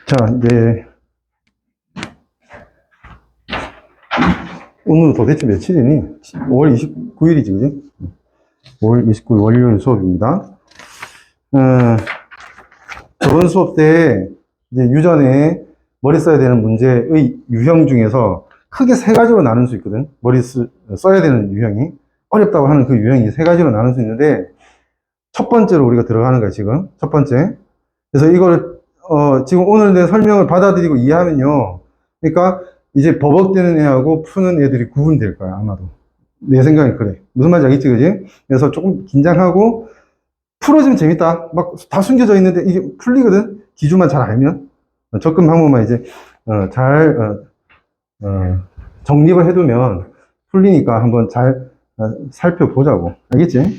자, 이제, 오늘은 도대체 며칠이니? 5월 29일이지, 그지? 5월 29일 월요일 수업입니다. 저번 수업 때, 이제 유전에 머리 써야 되는 문제의 유형 중에서 크게 세 가지로 나눌 수 있거든. 써야 되는 유형이. 어렵다고 하는 그 유형이 세 가지로 나눌 수 있는데, 첫 번째로 우리가 들어가는 거야, 지금. 첫 번째. 그래서 이걸, 지금 오늘 내 설명을 받아들이고 이해하면요. 그러니까, 이제 버벅대는 애하고 푸는 애들이 구분될 거야, 아마도. 내 생각엔 그래. 무슨 말인지 알겠지, 그지? 그래서 조금 긴장하고, 풀어지면 재밌다. 막 다 숨겨져 있는데 이게 풀리거든? 기준만 잘 알면. 접근 방법만 이제, 정립을 해두면 풀리니까 한번 잘 살펴보자고. 알겠지?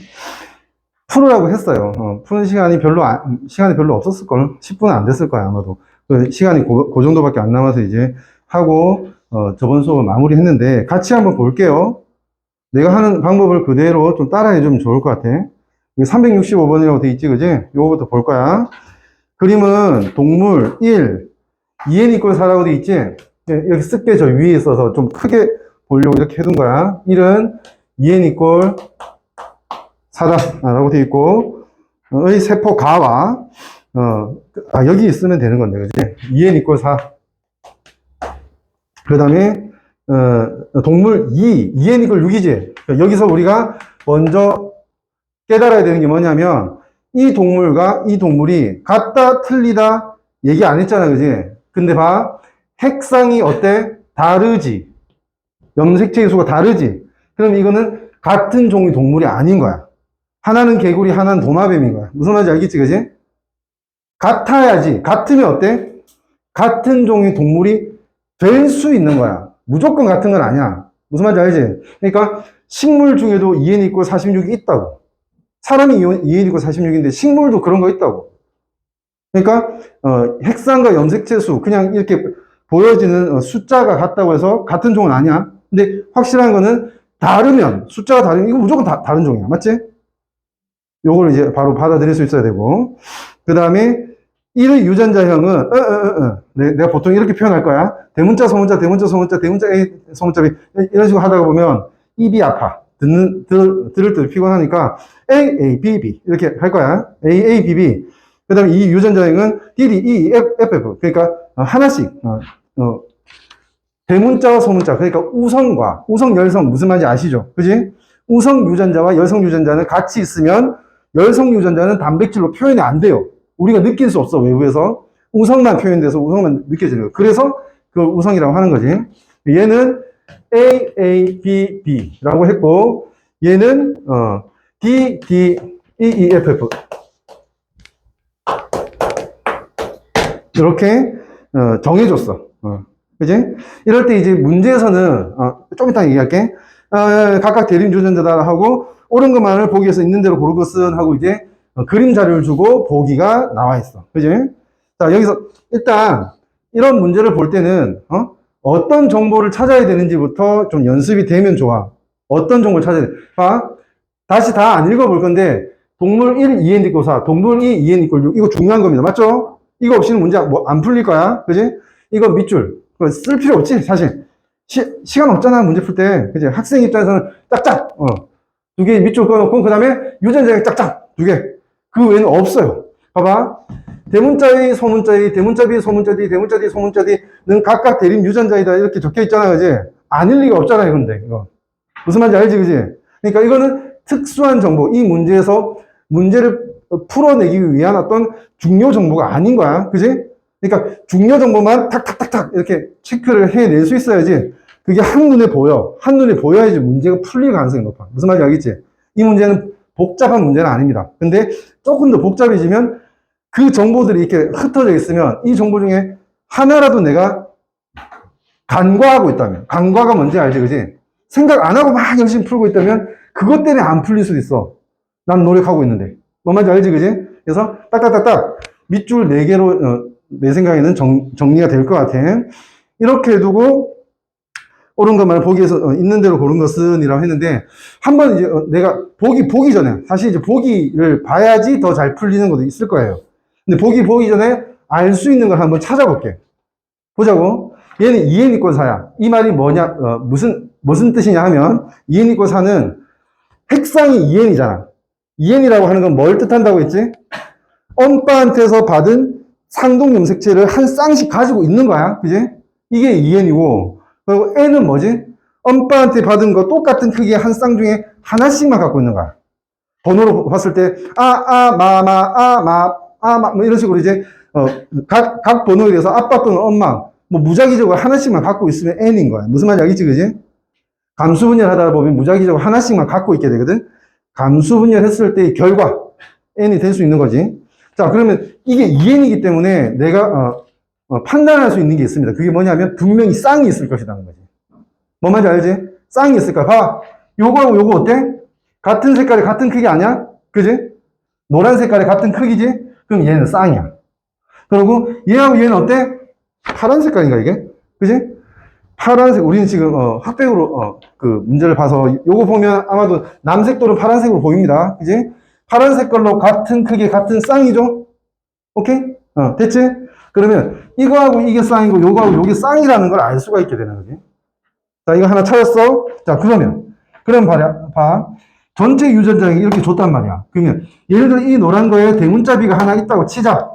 풀으라고 했어요. 푸는 시간이 별로 없었을걸? 10분은 안 됐을 거야, 아마도. 그 시간이 그 정도밖에 안 남아서 이제 하고, 저번 수업을 마무리 했는데, 같이 한번 볼게요. 내가 하는 방법을 그대로 좀 따라해주면 좋을 것 같아. 365번이라고 돼 있지, 그지? 요거부터 볼 거야. 그림은 동물 1, 2n 이퀄 4라고 돼 있지? 여기 쓸게 저 위에 있어서 좀 크게 보려고 이렇게 해둔 거야. 1은 2n 이퀄 4라고 돼 있고, 의 세포 가와, 여기 있으면 되는 건데, 그지? 2n 이퀄 4. 그 다음에, 동물 2n 이퀄 6이지? 여기서 우리가 먼저 깨달아야 되는 게 뭐냐면, 이 동물과 이 동물이 같다, 틀리다, 얘기 안 했잖아, 그지? 근데 봐. 핵상이 어때? 다르지. 염색체의 수가 다르지. 그럼 이거는 같은 종의 동물이 아닌 거야. 하나는 개구리, 하나는 도마뱀인 거야. 무슨 말인지 알겠지, 그지? 같아야지. 같으면 어때? 같은 종의 동물이 될 수 있는 거야. 무조건 같은 건 아니야. 무슨 말인지 알지? 그러니까 식물 중에도 2n 이퀄 46이 있다고. 사람이 2n 이퀄 46인데 식물도 그런 거 있다고. 그러니까 핵상과 염색체 수 그냥 이렇게 보여지는 숫자가 같다고 해서 같은 종은 아니야. 근데 확실한 거는 다르면 숫자가 다르면 이거 무조건 다른 종이야. 맞지? 요걸 이제 바로 받아들일 수 있어야 되고. 그 다음에 1의 유전자형은 내가 보통 이렇게 표현할 거야. 대문자, 소문자, 대문자, 소문자, 대문자 A, 소문자 B 이런 식으로 하다가 보면 입이 아파. 들을 때 피곤하니까 A, A, B, B 이렇게 할 거야. A, A, B, B. 그 다음에 이 유전자형은 D, D, E, F, F. 그러니까 하나씩 대문자와 소문자. 그러니까 우성과 우성, 열성 무슨 말인지 아시죠? 그지? 우성 유전자와 열성 유전자는 같이 있으면 열성 유전자는 단백질로 표현이 안 돼요. 우리가 느낄 수 없어, 외부에서. 우성만 표현돼서 우성만 느껴지는 거예요. 그래서 그걸 우성이라고 하는 거지. 얘는 A, A, B, B라고 했고, 얘는, D, D, E, E, F, F. 이렇게, 정해줬어. 그지? 이럴 때 이제 문제에서는, 좀 이따 얘기할게. 각각 대립 유전자다 하고, 옳은 것만을 보기에서 있는 대로 고른 것은 하고 이제, 그림 자료를 주고 보기가 나와 있어. 그지? 자, 여기서 일단 이런 문제를 볼 때는 어떤 정보를 찾아야 되는지부터 좀 연습이 되면 좋아. 어떤 정보를 찾아야 돼? 봐. 다시 다 안 읽어볼 건데 동물 1, 2n 이퀄 4, 동물 2, 2n 이퀄 6 이거 중요한 겁니다. 맞죠? 이거 없이는 문제 안 풀릴 거야. 그지? 이거 밑줄. 쓸 필요 없지, 사실. 시간 없잖아, 문제 풀 때. 그지? 학생 입장에서는 짝짝. 두 개 밑줄 꺼놓고 그 다음에 유전자에 짝짝. 두 개. 그 외에는 없어요. 봐봐. 대문자의, 소문자의, 대문자 B, 소문자 D, 대문자 D, 소문자 D는 각각 대립 유전자이다. 이렇게 적혀 있잖아, 그지? 아닐 리가 없잖아요, 근데, 이거. 무슨 말인지 알지, 그지? 그러니까 이거는 특수한 정보. 이 문제에서 문제를 풀어내기 위한 어떤 중요 정보가 아닌 거야. 그지? 그러니까 중요 정보만 탁탁탁탁 이렇게 체크를 해낼 수 있어야지. 그게 한눈에 보여. 한눈에 보여야지 문제가 풀릴 가능성이 높아. 무슨 말인지 알겠지? 이 문제는 복잡한 문제는 아닙니다. 근데 조금 더 복잡해지면 그 정보들이 이렇게 흩어져 있으면 이 정보 중에 하나라도 내가 간과하고 있다면, 간과가 뭔지 알지, 그지? 생각 안 하고 막 열심히 풀고 있다면 그것 때문에 안 풀릴 수도 있어. 난 노력하고 있는데. 뭔 말인지 알지, 그지? 그래서 딱딱딱딱 밑줄 4개로 내 생각에는 정리가 될 것 같아. 이렇게 해두고 옳은 것만을 보기에서 있는 대로 고른 것은 이라고 했는데 한번 이제 내가 보기 전에 사실 이제 보기를 봐야지 더 잘 풀리는 것도 있을 거예요. 근데 보기 전에 알 수 있는 걸 한번 찾아볼게. 보자고. 얘는 2n 이꼴 4야. 이 말이 뭐냐, 무슨 뜻이냐 하면, 2n 이꼴 4는 핵상이 2n이잖아. 2n이라고 하는 건 뭘 뜻한다고 했지? 엄빠한테서 받은 상동 염색체를 한 쌍씩 가지고 있는 거야. 그지? 이게 2n이고, 그리고 n은 뭐지? 엄빠한테 받은 거 똑같은 크기의 한 쌍 중에 하나씩만 갖고 있는 거야. 번호로 봤을 때, 뭐 이런 식으로 이제, 각 번호에 대해서 아빠 또는 엄마, 뭐 무작위적으로 하나씩만 갖고 있으면 n인 거야. 무슨 말인지 알겠지, 그지? 감수분열 하다 보면 무작위적으로 하나씩만 갖고 있게 되거든? 감수분열 했을 때의 결과, n이 될 수 있는 거지. 자, 그러면 이게 2n이기 때문에 내가, 판단할 수 있는 게 있습니다. 그게 뭐냐면 분명히 쌍이 있을 것이라는 거지. 뭔 말인지 알지? 쌍이 있을까? 봐. 요거하고 요거 어때? 같은 색깔의 같은 크기 아니야? 그지? 노란 색깔의 같은 크기지? 그럼 얘는 쌍이야. 그리고 얘하고 얘는 어때? 파란 색깔인가 이게? 그지? 파란색, 우리는 지금 흑백으로 그 문제를 봐서 요거 보면 아마도 남색 또는 파란색으로 보입니다. 그지? 파란 색깔로 같은 크기 같은 쌍이죠? 오케이? 됐지? 그러면 이거하고 이게 쌍이고 요거하고 요게 쌍이라는 걸 알 수가 있게 되는 거지. 자, 이거 하나 찾았어? 자, 그럼 봐. 전체 유전자형이 이렇게 줬단 말이야. 그러면 예를 들어 이 노란 거에 대문자비가 하나 있다고 치자.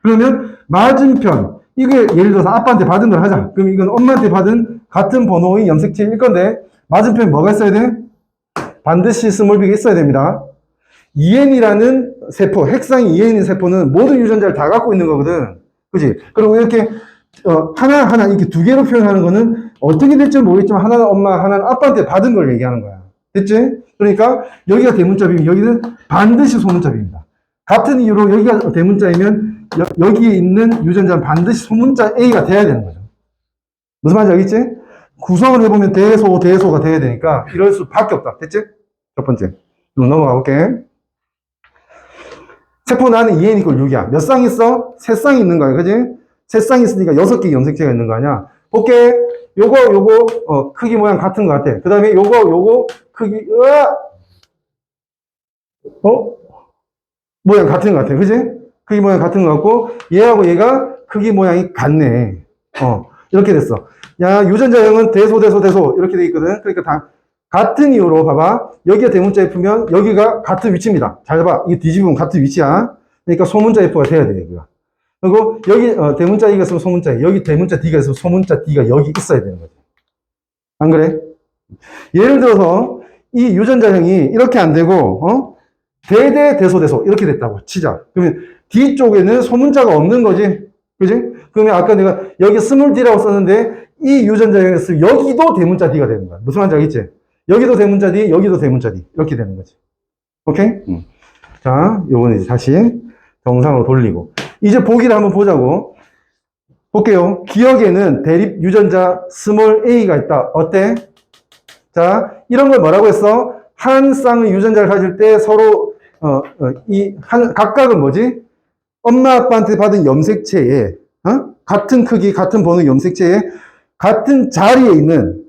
그러면 맞은편, 이게 예를 들어서 아빠한테 받은 걸 하자. 그럼 이건 엄마한테 받은 같은 번호의 염색체일 건데 맞은편에 뭐가 있어야 돼? 반드시 스몰 b가 있어야 됩니다. 2n이라는 세포, 핵상이 2n인 세포는 모든 유전자를 다 갖고 있는 거거든. 그지? 그리고 이렇게 하나 이렇게 두 개로 표현하는 거는 어떻게 될지 모르겠지만 하나는 엄마, 하나는 아빠한테 받은 걸 얘기하는 거야. 됐지? 그러니까 여기가 대문자비면 여기는 반드시 소문자비입니다. 같은 이유로 여기가 대문자이면 여기에 있는 유전자는 반드시 소문자 A가 돼야 되는 거죠. 무슨 말인지 알겠지? 구성을 해보면 대소가 돼야 되니까 이럴 수밖에 없다. 됐지? 첫 번째. 넘어가 볼게. 세포 나는 2n 이꼴 6이야. 몇 쌍 있어? 3쌍 있는 거야. 그지? 3쌍 있으니까 6개 염색체가 있는 거 아니야? 볼게. 요거, 크기 모양 같은 거 같아. 그 다음에 요거, 크기, 모양 같은 거 같아. 그지? 크기 모양 같은 거 같고, 얘하고 얘가 크기 모양이 같네. 이렇게 됐어. 야, 유전자형은 대소. 이렇게 돼 있거든. 그러니까 다, 같은 이유로 봐봐. 여기가 대문자 F면 여기가 같은 위치입니다. 잘 봐. 이게 뒤집으면 같은 위치야. 그러니까 소문자 F가 돼야 돼, 여기가. 그리고 여기 대문자 E가 있으면 소문자 E, 여기 대문자 D가 있으면 소문자 D가 여기 있어야 되는 거지. 안 그래? 예를 들어서 이 유전자형이 이렇게 안 되고 대소 이렇게 됐다고 치자. 그러면 D 쪽에는 소문자가 없는 거지. 그지? 그러면 아까 내가 여기 스몰 D라고 썼는데 이 유전자형이 있으면 여기도 대문자 D가 되는 거야. 무슨 말인지 알겠지? 여기도 대문자 D, 여기도 대문자 D. 이렇게 되는 거지. 오케이? 자, 요거는 이제 다시 정상으로 돌리고. 이제 보기를 한번 보자고. 볼게요. 기억에는 대립 유전자 스몰 a가 있다. 어때? 자, 이런 걸 뭐라고 했어? 한 쌍의 유전자를 가질 때 서로, 각각은 뭐지? 엄마, 아빠한테 받은 염색체에, 같은 크기, 같은 번호 염색체에 같은 자리에 있는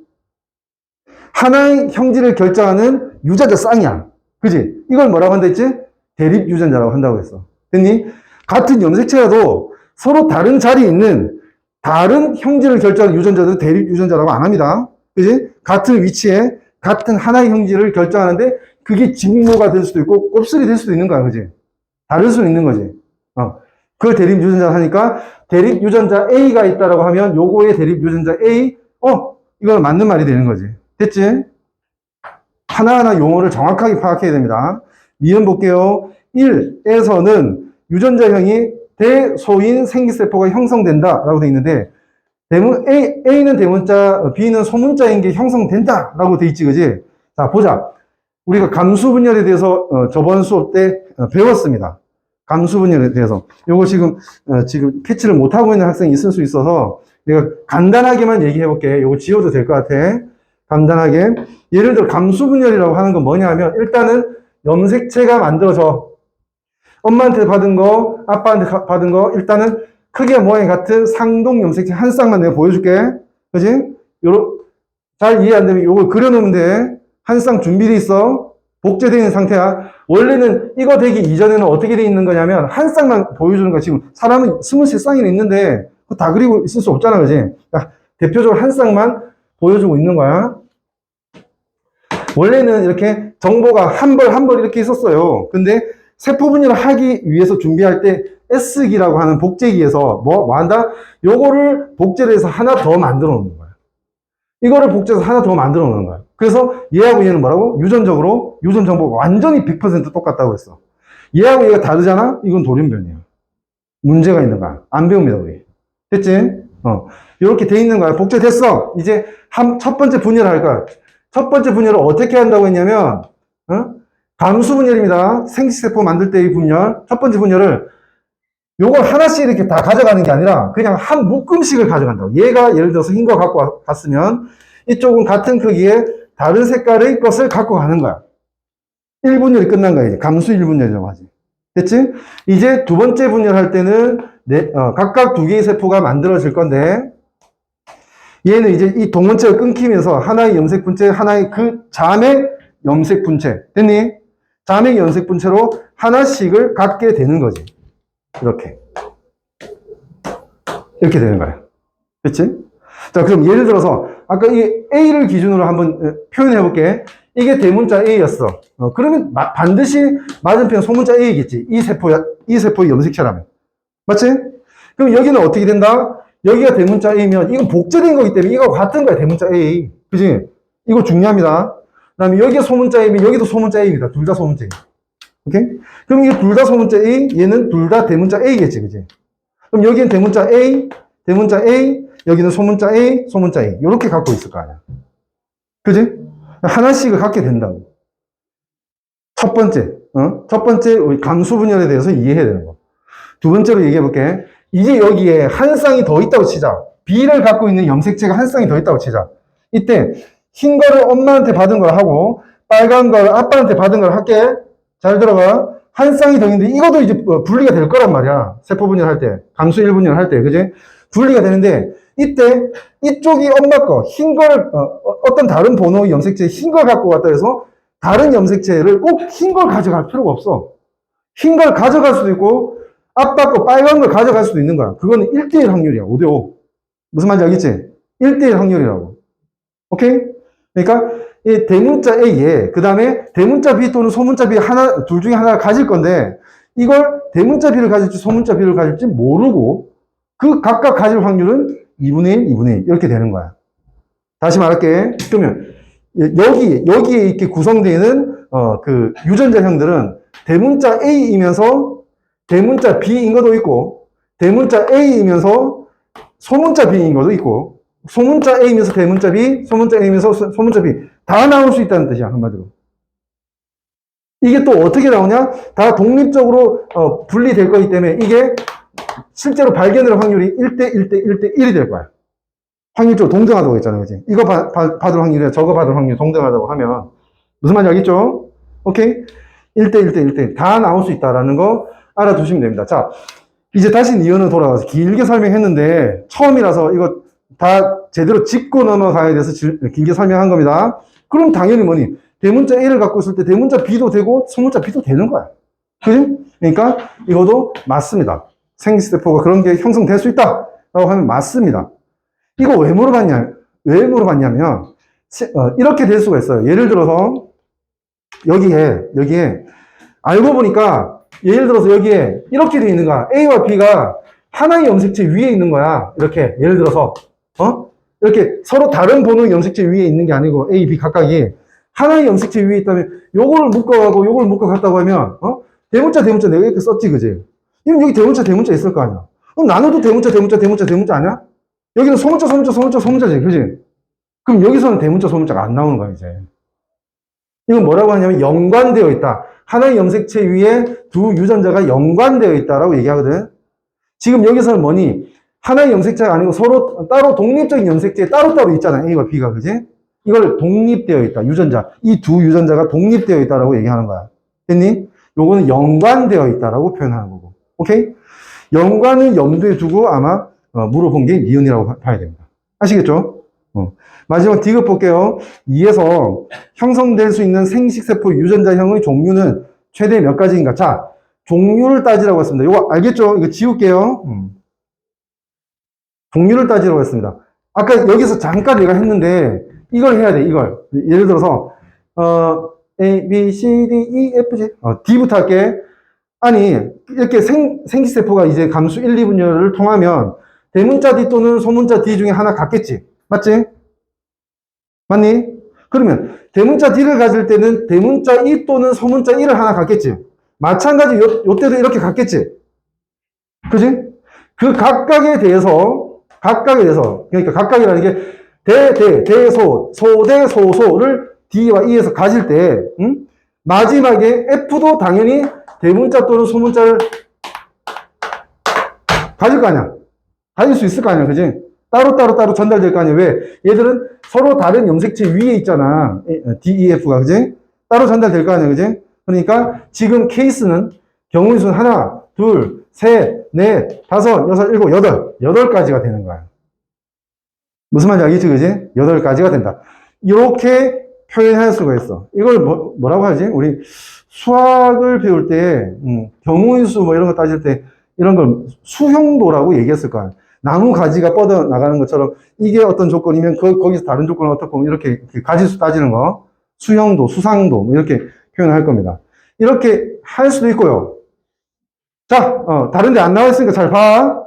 하나의 형질을 결정하는 유전자 쌍이야. 그지? 이걸 뭐라고 한다 했지? 대립 유전자라고 한다고 했어. 됐니? 같은 염색체라도 서로 다른 자리에 있는 다른 형질을 결정하는 유전자들은 대립 유전자라고 안 합니다. 그지? 같은 위치에 같은 하나의 형질을 결정하는데 그게 직모가 될 수도 있고 곱슬이 될 수도 있는 거야. 그지? 다를 수는 있는 거지. 그걸 대립 유전자 하니까 대립 유전자 A가 있다라고 하면 요거의 대립 유전자 A, 이건 맞는 말이 되는 거지. 됐지? 하나하나 용어를 정확하게 파악해야 됩니다. 니은 볼게요. 1에서는 유전자형이 대소인 생기세포가 형성된다라고 되어 있는데 A는 대문자, B는 소문자인 게 형성된다라고 되어 있지, 그지? 자, 보자. 우리가 감수분열에 대해서 저번 수업 때 배웠습니다. 감수분열에 대해서. 요거 지금 캐치를 못하고 있는 학생이 있을 수 있어서 내가 간단하게만 얘기해 볼게. 요거 지워도 될 것 같아. 간단하게. 예를 들어 감수분열이라고 하는 건 뭐냐 하면 일단은 염색체가 만들어져. 엄마한테 받은 거, 아빠한테 받은 거, 일단은 크기와 모양이 같은 상동 염색체 한 쌍만 내가 보여줄게. 그지? 잘 이해 안 되면 요걸 그려놓으면 돼. 한 쌍 준비돼 있어. 복제되어 있는 상태야. 원래는 이거 되기 이전에는 어떻게 되어 있는 거냐면 한 쌍만 보여주는 거야. 지금 사람은 23쌍이 있는데 다 그리고 있을 수 없잖아, 그지? 그러니까 대표적으로 한 쌍만 보여주고 있는 거야. 원래는 이렇게 정보가 한 벌 이렇게 있었어요. 근데 세포 분열을 하기 위해서 준비할 때 S기라고 하는 복제기에서 뭐 한다? 요거를 복제를 해서 하나 더 만들어 놓는 거야. 이거를 복제해서 하나 더 만들어 놓는 거야. 그래서 얘하고 얘는 뭐라고? 유전적으로 유전 정보가 완전히 100% 똑같다고 했어. 얘하고 얘가 다르잖아? 이건 돌연변이야. 문제가 있는 거야. 안 배웁니다, 우리. 됐지? 이렇게 돼 있는 거야. 복제됐어. 이제 첫 번째 분열을 할 거야. 첫 번째 분열을 어떻게 한다고 했냐면, 감수 분열입니다. 생식세포 만들 때의 분열. 첫 번째 분열을 요걸 하나씩 이렇게 다 가져가는 게 아니라 그냥 한 묶음씩을 가져간다고. 얘가 예를 들어서 흰 거 갖고 갔으면 이쪽은 같은 크기의 다른 색깔의 것을 갖고 가는 거야. 1분열이 끝난 거야. 이제 감수 1분열이라고 하지. 됐지? 이제 두 번째 분열할 때는 각각 두 개의 세포가 만들어질 건데 얘는 이제 이 동원체가 끊기면서 하나의 염색 분체, 하나의 그 자맥 염색 분체. 됐니? 자맥 염색 분체로 하나씩을 갖게 되는 거지. 이렇게 되는 거야. 그치? 자, 그럼 예를 들어서 아까 이 A를 기준으로 한번 표현해 볼게. 이게 대문자 A였어. 그러면 반드시 맞은편 소문자 A겠지. 이 세포의 염색체라면. 맞지? 그럼 여기는 어떻게 된다? 여기가 대문자 A면 이건 복제된 거기 때문에 이거 같은 거야. 대문자 A. 그치? 이거 중요합니다. 그 다음에 여기가 소문자 A면 여기도 소문자 A입니다. 둘 다 소문자 A. 오케이? 그럼 이게 둘 다 소문자 A, 얘는 둘 다 대문자 A겠지, 그지? 그럼 여기는 대문자 A, 여기는 소문자 A, 소문자 A. 이렇게 갖고 있을 거 아니야. 그지? 하나씩을 갖게 된다고. 첫 번째, 우리 감수 분열에 대해서 이해해야 되는 거. 두 번째로 얘기해 볼게. 이제 여기에 한 쌍이 더 있다고 치자. B를 갖고 있는 염색체가 한 쌍이 더 있다고 치자. 이때 흰 거를 엄마한테 받은 걸 하고 빨간 걸 아빠한테 받은 걸 할게. 잘 들어봐. 한 쌍이 더 있는데 이것도 이제 분리가 될 거란 말이야. 세포 분열할 때, 감수 1분열 할 때, 그지? 분리가 되는데 이때 이쪽이 엄마 거, 흰 걸, 어떤 다른 번호의 염색체 흰 걸 갖고 왔다 해서 다른 염색체를 꼭 흰 걸 가져갈 필요가 없어. 흰 걸 가져갈 수도 있고 아빠 거 빨간 걸 가져갈 수도 있는 거야. 그거는 1대1 확률이야. 5대5. 무슨 말인지 알겠지? 1대1 확률이라고. 오케이? 그러니까 이 대문자 A에 그 다음에 대문자 B 또는 소문자 B 둘 중에 하나를 가질 건데 이걸 대문자 B를 가질지 소문자 B를 가질지 모르고 그 각각 가질 확률은 2분의 1, 2분의 1 이렇게 되는 거야. 다시 말할게. 그러면 여기에 이렇게 구성되어 있는 그 유전자형들은 대문자 A이면서 대문자 B인 것도 있고 대문자 A이면서 소문자 B인 것도 있고 소문자 A이면서 대문자 B, 소문자 A이면서 소문자 B 다 나올 수 있다는 뜻이야, 한마디로. 이게 또 어떻게 나오냐? 다 독립적으로 분리될 거기 때문에 이게 실제로 발견될 확률이 1대 1대 1대 1이 될 거야. 확률적으로 동등하다고 했잖아요, 그지? 이거 받을 확률이랑 저거 받을 확률이 동등하다고 하면 무슨 말인지 알겠죠? 오케이? 1대 1대 1대 다 나올 수 있다라는 거 알아두시면 됩니다. 자, 이제 다시 니은으로 돌아가서 길게 설명했는데 처음이라서 이거 다 제대로 짚고 넘어가야 돼서 길게 설명한 겁니다. 그럼 당연히 뭐니? 대문자 A를 갖고 있을 때 대문자 B도 되고 소문자 B도 되는 거야. 그지? 그러니까 이것도 맞습니다. 생식세포가 그런 게 형성될 수 있다 라고 하면 맞습니다. 이거 왜 물어봤냐면 이렇게 될 수가 있어요. 예를 들어서 여기에 알고 보니까 예를 들어서 여기에 이렇게 돼 있는 거야. A와 B가 하나의 염색체 위에 있는 거야. 이렇게 예를 들어서 이렇게 서로 다른 번호의 염색체 위에 있는 게 아니고 A, B 각각이 하나의 염색체 위에 있다면 요거를 묶어가고 요걸 묶어갔다고 하면 대문자 내가 이렇게 썼지, 그지? 그럼 여기 대문자 있을 거 아니야. 그럼 나눠도 대문자 아니야? 여기는 소문자지, 그지? 그럼 여기서는 대문자 소문자가 안 나오는 거야, 이제. 이건 뭐라고 하냐면 연관되어 있다. 하나의 염색체 위에 두 유전자가 연관되어 있다라고 얘기하거든. 지금 여기서는 뭐니? 하나의 염색체가 아니고 서로 따로 독립적인 염색체에 따로따로 있잖아, A와 B가, 그지? 이걸 독립되어 있다, 유전자. 이 두 유전자가 독립되어 있다라고 얘기하는 거야. 됐니? 요거는 연관되어 있다라고 표현하는 거고. 오케이? 연관을 염두에 두고 아마 물어본 게 니은이라고 봐야 됩니다. 아시겠죠? 마지막 디귿 볼게요. 2에서 형성될 수 있는 생식세포 유전자형의 종류는 최대 몇 가지인가? 자, 종류를 따지라고 했습니다. 이거 알겠죠? 이거 지울게요. 종류를 따지라고 했습니다. 아까 여기서 잠깐 내가 했는데 이걸 해야 돼, 이걸. 예를 들어서 A, B, C, D, E, F, G D부터 할게. 아니, 이렇게 생식세포가 이제 감수 1, 2분열을 통하면 대문자 D 또는 소문자 D 중에 하나 같겠지. 맞지? 맞니? 그러면 대문자 D를 가질 때는 대문자 E 또는 소문자 E를 하나 갖겠지. 마찬가지 요때도 이렇게 갖겠지. 그지? 그 그러니까 각각이라는 게 소대, 소소를 D와 E에서 가질 때 마지막에 F도 당연히 대문자 또는 소문자를 가질 거 아니야. 가질 수 있을 거 아니야. 그지? 따로 전달될 거 아니야. 왜? 얘들은 서로 다른 염색체 위에 있잖아. D, E, F가. 그지? 따로 전달될 거 아니야. 그지? 그러니까 지금 케이스는 경우의 수는 하나, 둘, 셋, 넷, 다섯, 여섯, 일곱, 여덟 가지가 되는 거야. 무슨 말인지 알겠지? 그지? 8가지가 된다. 이렇게 표현할 수가 있어. 이걸 뭐라고 하지? 우리 수학을 배울 때, 경우의 수 뭐 이런 거 따질 때, 이런 걸 수형도라고 얘기했을 거야. 나무 가지가 뻗어 나가는 것처럼 이게 어떤 조건이면 거기서 다른 조건은 어떻고 이렇게 가지수 따지는 거, 수형도, 수상도 뭐 이렇게 표현할 겁니다. 이렇게 할 수도 있고요. 자, 다른 데 안 나와 있으니까 잘 봐.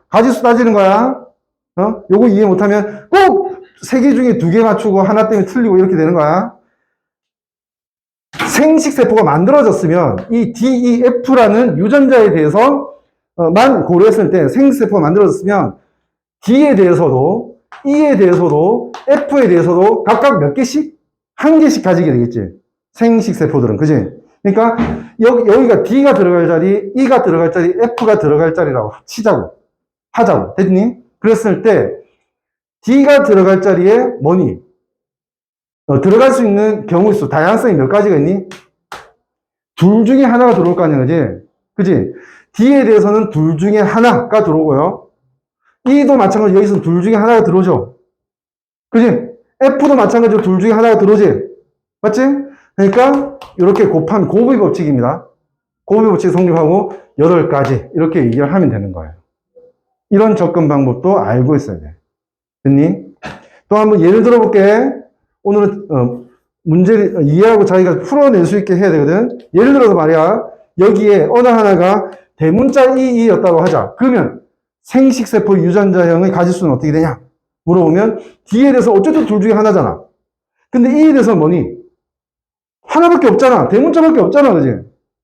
가지수 따지는 거야. 요거 이해 못하면 꼭 3개 중에 2개 맞추고 하나 때문에 틀리고 이렇게 되는 거야. 생식세포가 만들어졌으면 이 DEF라는 유전자에 대해서 만 고려했을 때 생식세포가 만들어졌으면 D에 대해서도 E에 대해서도 F에 대해서도 각각 몇 개씩? 1개씩 가지게 되겠지. 생식세포들은. 그지? 그러니까 여기가 D가 들어갈 자리, E가 들어갈 자리, F가 들어갈 자리라고 하자고. 됐니? 그랬을 때 D가 들어갈 자리에 뭐니? 들어갈 수 있는 경우의 수, 다양성이 몇 가지가 있니? 둘 중에 하나가 들어올 거 아니야, 그지? D에 대해서는 둘 중에 하나가 들어오고요. E도 마찬가지로 여기서 둘 중에 하나가 들어오죠. 그지? F도 마찬가지로 둘 중에 하나가 들어오지. 맞지? 그러니까 이렇게 곱한 곱의 법칙입니다. 곱의 법칙 성립하고 8가지 이렇게 얘기를 하면 되는 거예요. 이런 접근 방법도 알고 있어야 돼. 됐니? 또 한번 예를 들어볼게. 오늘은 문제를 이해하고 자기가 풀어낼 수 있게 해야 되거든. 예를 들어서 말이야. 여기에 어느 하나가 대문자 E였다고 하자. 그러면 생식세포 유전자형의 가지수는 어떻게 되냐? 물어보면 D에 대해서 어쨌든 둘 중에 하나잖아. 근데 E에 대해서는 뭐니? 하나밖에 없잖아. 대문자밖에 없잖아. 그지?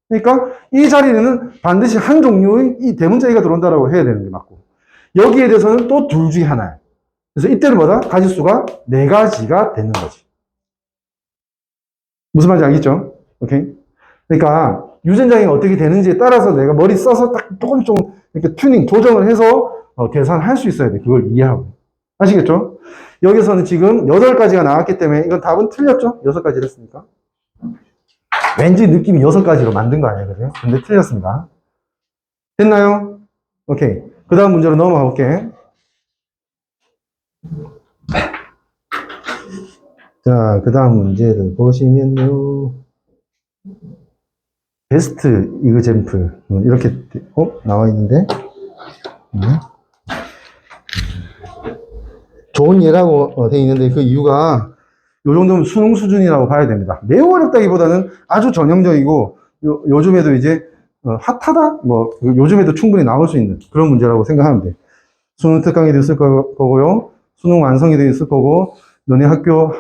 그러니까 이 자리에는 반드시 한 종류의 이 대문자 E가 들어온다라고 해야 되는 게 맞고. 여기에 대해서는 또 둘 중에 하나야. 그래서 이때는 뭐다? 가지수가 4가지가 되는 거지. 무슨 말인지 알겠죠? 오케이? 그러니까 유전자형이 어떻게 되는지에 따라서 내가 머리 써서 딱 조금 이렇게 튜닝, 조정을 해서 계산할 수 있어야 돼. 그걸 이해하고. 아시겠죠? 여기서는 지금 8가지가 나왔기 때문에 이건 답은 틀렸죠? 6가지를 했으니까. 왠지 느낌이 6가지로 만든 거 아니에요? 그죠? 근데 틀렸습니다. 됐나요? 오케이. 그 다음 문제로 넘어가 볼게. 자, 그 다음 문제를 보시면요. 베스트 이그젬플. 이렇게, 나와 있는데. 좋은 예라고 돼 있는데 그 이유가 요 정도면 수능 수준이라고 봐야 됩니다. 매우 어렵다기보다는 아주 전형적이고 요즘에도 이제 핫하다? 뭐 요즘에도 충분히 나올 수 있는 그런 문제라고 생각하면 돼. 수능 특강에도 있을 거고요. 수능 완성에도 있을 거고 너네 학교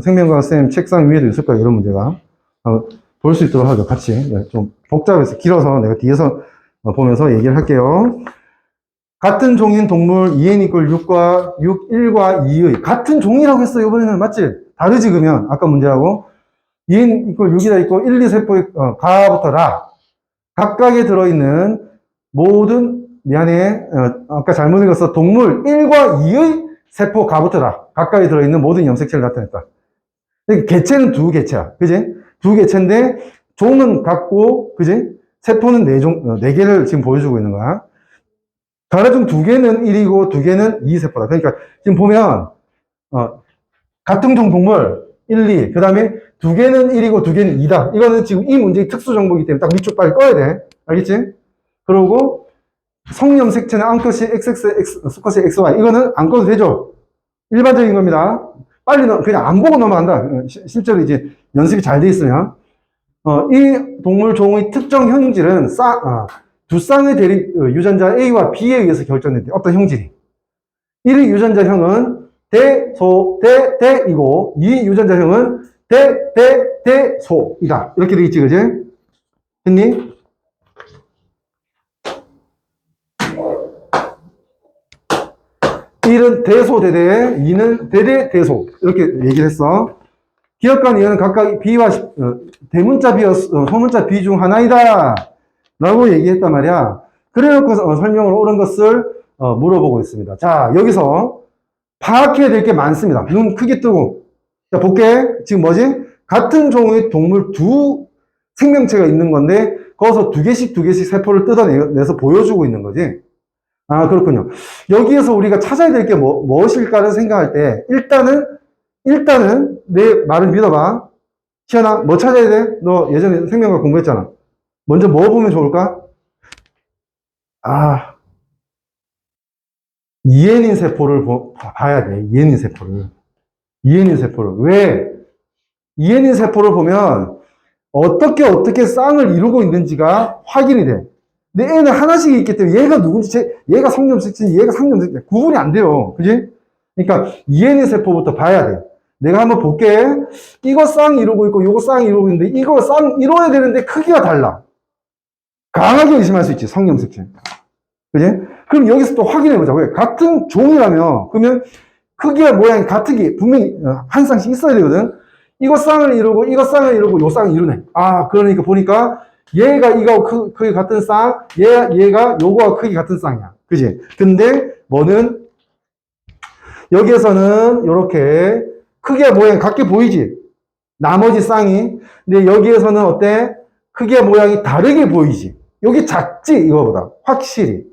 생명과학 쌤 책상 위에도 있을 거야. 이런 문제가 볼 수 있도록 하죠. 같이. 좀 복잡해서 길어서 내가 뒤에서 보면서 얘기를 할게요. 같은 종인 동물 2n = 6과 6, 1과 2의 같은 종이라고 했어요. 이번에는 맞지? 다르지 그러면 아까 문제하고 2n = 6이다 있고 1, 2 세포의 가부터 라 각각에 들어있는 모든 미안해 아까 잘못 읽었어. 동물 1과 2의 세포 가부터 라 각각에 들어있는 모든 염색체를 나타냈다. 개체는 2개체야. 그지? 2개체인데 종은 같고 그지? 세포는 4개를 지금 보여주고 있는 거야. 가로 중 2개는 1이고 2개는 2세포다. 그러니까 지금 보면 같은 종 동물 1, 2. 그 다음에 두 개는 1이고 두 개는 2다. 이거는 지금 이 문제의 특수 정보이기 때문에 딱 밑줄 빨리 꺼야 돼. 알겠지? 그리고 성염 색채는 암컷이 XX, 수컷이 XY. 이거는 안 꺼도 되죠? 일반적인 겁니다. 빨리 그냥 안 보고 넘어간다. 실제로 이제 연습이 잘 돼 있으면. 이 동물 종의 특정 형질은 두 쌍의 대립 유전자 A와 B에 의해서 결정된대. 어떤 형질이. 1위 유전자형은 대, 소, 대, 대이고 2위 유전자형은 대, 대, 대, 소이다. 이렇게 돼 있지, 그지? 했니? 1은 대소, 대대, 2는 대대, 대소. 이렇게 얘기를 했어. 기억과 이어는 각각 B와 대문자 B와 소문자 B 중 하나이다. 라고 얘기했단 말이야. 그래 놓고 설명을 옳은 것을 물어보고 있습니다. 자, 여기서 파악해야 될 게 많습니다. 눈 크게 뜨고. 자, 볼게. 지금 뭐지? 같은 종의 동물 두 생명체가 있는 건데, 거기서 두 개씩 세포를 뜯어내서 보여주고 있는 거지. 아, 그렇군요. 여기에서 우리가 찾아야 될 게 무엇일까를 생각할 때, 일단은 내 말을 믿어봐. 시연아, 뭐 찾아야 돼? 너 예전에 생명과 공부했잖아. 먼저 뭐 보면 좋을까? 이해닌 세포를 봐야 돼. 이해닌 세포를. 왜? 이해닌 세포를 보면 어떻게 쌍을 이루고 있는지가 확인이 돼. 근데 애는 하나씩 있기 때문에 얘가 누군지, 얘가 성염색체인지 얘가 상염색체 구분이 안 돼요. 그지? 그러니까 이해닌 세포부터 봐야 돼. 내가 한번 볼게. 이거 쌍 이루고 있고 이거 쌍 이루고 있는데 이거 쌍 이루어야 되는데 크기가 달라. 강하게 의심할 수 있지. 성염색체. 그지? 그럼 여기서 또 확인해보자. 왜? 같은 종이라며. 그러면 크기와 모양이 같은 게 분명히 한 쌍씩 있어야 되거든. 이거 쌍을 이루고 이거 쌍을 이루고 요 쌍을 이루네. 그러니까 보니까 얘가 이거하고 크기 같은 쌍, 얘가 요거와 크기 같은 쌍이야. 그지? 근데 뭐는 여기에서는 요렇게 크기와 모양이 같게 보이지? 나머지 쌍이. 근데 여기에서는 어때? 크기와 모양이 다르게 보이지? 여기 작지? 이거보다. 확실히.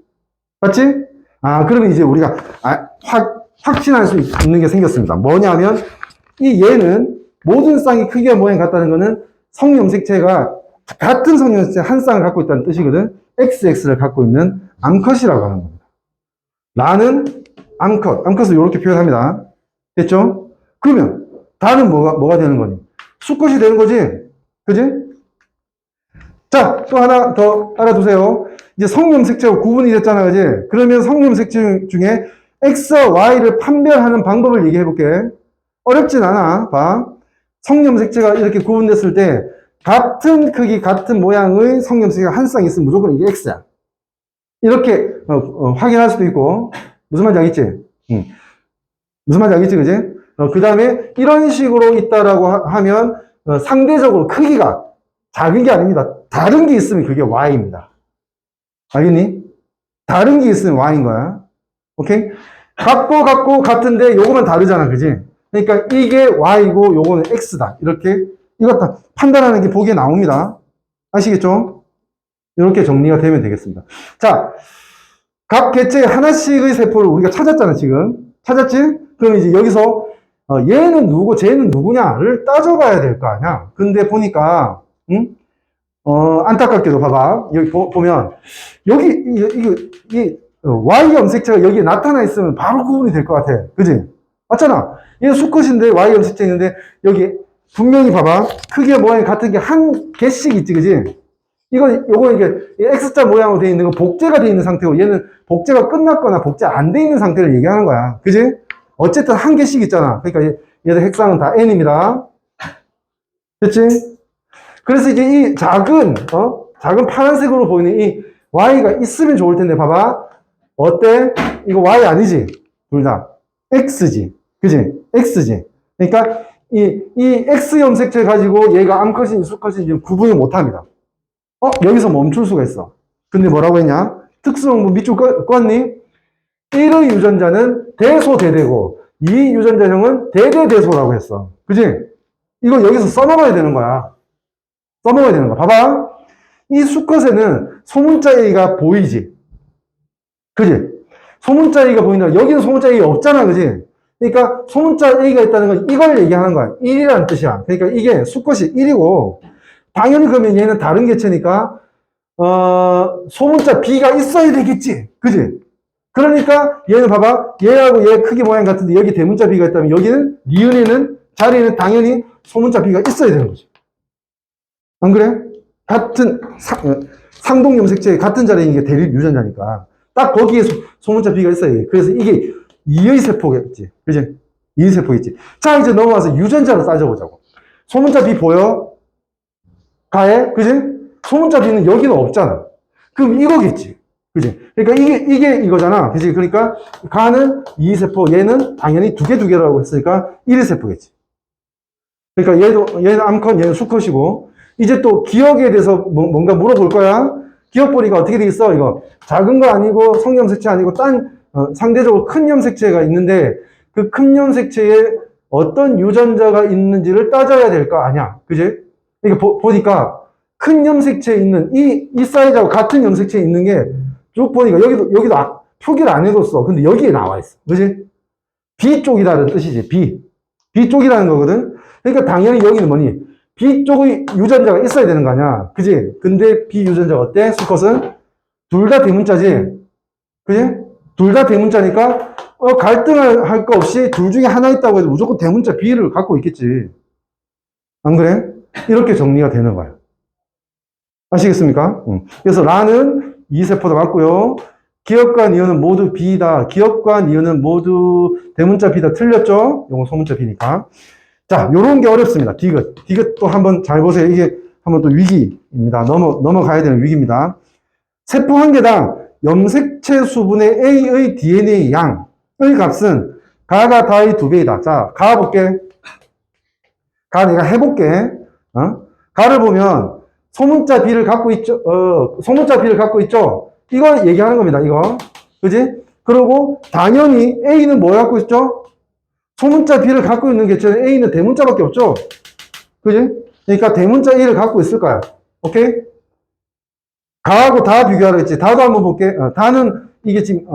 맞지? 그러면 이제 우리가 확신할 수 있는 게 생겼습니다. 뭐냐면, 얘는 모든 쌍이 크기와 모양이 같다는 거는 성염색체가 같은 성염색체 한 쌍을 갖고 있다는 뜻이거든. XX를 갖고 있는 암컷이라고 하는 겁니다. 나는 암컷을 이렇게 표현합니다. 됐죠? 그러면 다는 뭐가 되는 거니? 수컷이 되는 거지? 그지? 자, 또 하나 더 알아두세요. 이제 성염색체가 구분이 됐잖아, 그지? 그러면 성염색체 중에 X와 Y를 판별하는 방법을 얘기해 볼게. 어렵진 않아. 봐. 성염색체가 이렇게 구분됐을 때 같은 크기, 같은 모양의 성염색체가 한 쌍 있으면 무조건 이게 X야. 이렇게 확인할 수도 있고. 무슨 말인지 알겠지? 무슨 말인지 알겠지, 그지? 그 다음에 이런 식으로 있다라고 하면 상대적으로 크기가 작은 게 아닙니다. 다른 게 있으면 그게 Y입니다. 알겠니? 다른 게 있으면 Y인 거야. 오케이? 같고 같은데 요거만 다르잖아. 그지? 그러니까 이게 Y고 요거는 X다. 이렇게 이거 다 판단하는 게 보기에 나옵니다. 아시겠죠? 이렇게 정리가 되면 되겠습니다. 자, 각 개체에 하나씩의 세포를 우리가 찾았잖아, 지금. 찾았지? 그럼 이제 여기서 얘는 누구고 쟤는 누구냐를 따져봐야 될 거 아니야. 근데 보니까 안타깝게도 봐봐. 여기 보면 여기 이 Y 염색체가 여기에 나타나 있으면 바로 구분이 될 것 같아. 그지? 맞잖아. 얘는 수컷인데 Y 염색체 있는데 여기 분명히 봐봐. 크기와 모양이 같은 게 한 개씩 있지, 그지? 요거 이게 X자 모양으로 되어 있는 거 복제가 되어 있는 상태고 얘는 복제가 끝났거나 복제 안 되어 있는 상태를 얘기하는 거야. 그지? 어쨌든 한 개씩 있잖아. 그러니까 얘들 핵상은 다 N입니다. 됐지? 그래서 이제 이 작은 파란색으로 보이는 이 Y가 있으면 좋을 텐데, 봐봐. 어때? 이거 Y 아니지? 둘 다. X지. 그지? X지. 그러니까 이 X 염색체 가지고 얘가 암컷인지 수컷인지 구분을 못 합니다. 여기서 멈출 수가 있어. 근데 뭐라고 했냐? 특수정보 밑줄 껐니? 1의 유전자는 대소대대고 2 유전자형은 대대대소라고 했어. 그지? 이거 여기서 써먹어야 되는 거야. 써먹어야 되는 거야. 봐봐. 이 수컷에는 소문자 A가 보이지? 그지? 소문자 A가 보인다. 여기는 소문자 A 없잖아. 그지? 그러니까 소문자 A가 있다는 건 이걸 얘기하는 거야. 1이라는 뜻이야. 그러니까 이게 수컷이 1이고, 당연히 그러면 얘는 다른 개체니까, 소문자 B가 있어야 되겠지. 그지? 그러니까 얘는 봐봐. 얘하고 얘 크기 모양 같은데 여기 대문자 B가 있다면 여기는 니은에는 자리에는 당연히 소문자 B가 있어야 되는 거지. 안 그래? 같은 상동 염색체의 같은 자리에 이게 대립 유전자니까 딱 거기에 소문자 B가 있어야 돼. 그래서 이게 이의 세포겠지. 그지? 이의 세포겠지. 자, 이제 넘어와서 유전자로 따져보자고. 소문자 B 보여? 가해? 그지? 소문자 B는 여기는 없잖아. 그럼 이거겠지. 그지? 그러니까 이게 이거잖아. 그지? 그러니까 가는 이의 세포, 얘는 당연히 두 개라고 했으니까 1의 세포겠지. 그러니까 얘는 암컷, 얘는 수컷이고, 이제 또 기억에 대해서 뭔가 물어볼 거야. 기억 보니까 어떻게 돼 있어? 이거 작은 거 아니고 성염색체 아니고 상대적으로 큰 염색체가 있는데 그 큰 염색체에 어떤 유전자가 있는지를 따져야 될 거 아니야. 그지? 그러니까 보니까 큰 염색체에 있는 이 사이즈하고 같은 염색체에 있는 게 쭉 보니까 여기도 표기를 안 해뒀어. 근데 여기에 나와 있어. 그지? B 쪽이라는 뜻이지. B 쪽이라는 거거든. 그러니까 당연히 여기는 뭐니? B 쪽의 유전자가 있어야 되는 거 아니야. 그지? 근데 B 유전자가 어때? 수컷은? 둘 다 대문자지? 그지? 둘 다 대문자니까, 갈등을 할 거 없이 둘 중에 하나 있다고 해도 무조건 대문자 B를 갖고 있겠지. 안 그래? 이렇게 정리가 되는 거야. 아시겠습니까? 그래서 라는 이세포도 맞고요. 기억과 니은은 모두 B다. 기억과 니은은 모두 대문자 B다. 틀렸죠? 요건 소문자 B니까. 자, 요런 게 어렵습니다. 디귿 또 한번 잘 보세요. 이게 한번 또 위기입니다. 넘어가야 되는 위기입니다. 세포 한 개당 염색체 수분의 A의 DNA 양의 값은 가가 다의 2배이다. 자, 가 볼게. 가 내가 해볼게. 가를 보면 소문자 B를 갖고 있죠. 소문자 B를 갖고 있죠. 이거 얘기하는 겁니다. 이거. 그지? 그리고 당연히 A는 뭐 갖고 있죠? 소문자 B를 갖고 있는 개체는 A는 대문자밖에 없죠? 그지? 그러니까 대문자 A를 갖고 있을 거야. 오케이? 가하고 다 비교하라 했지. 다도 한번 볼게. 다는 이게 지금,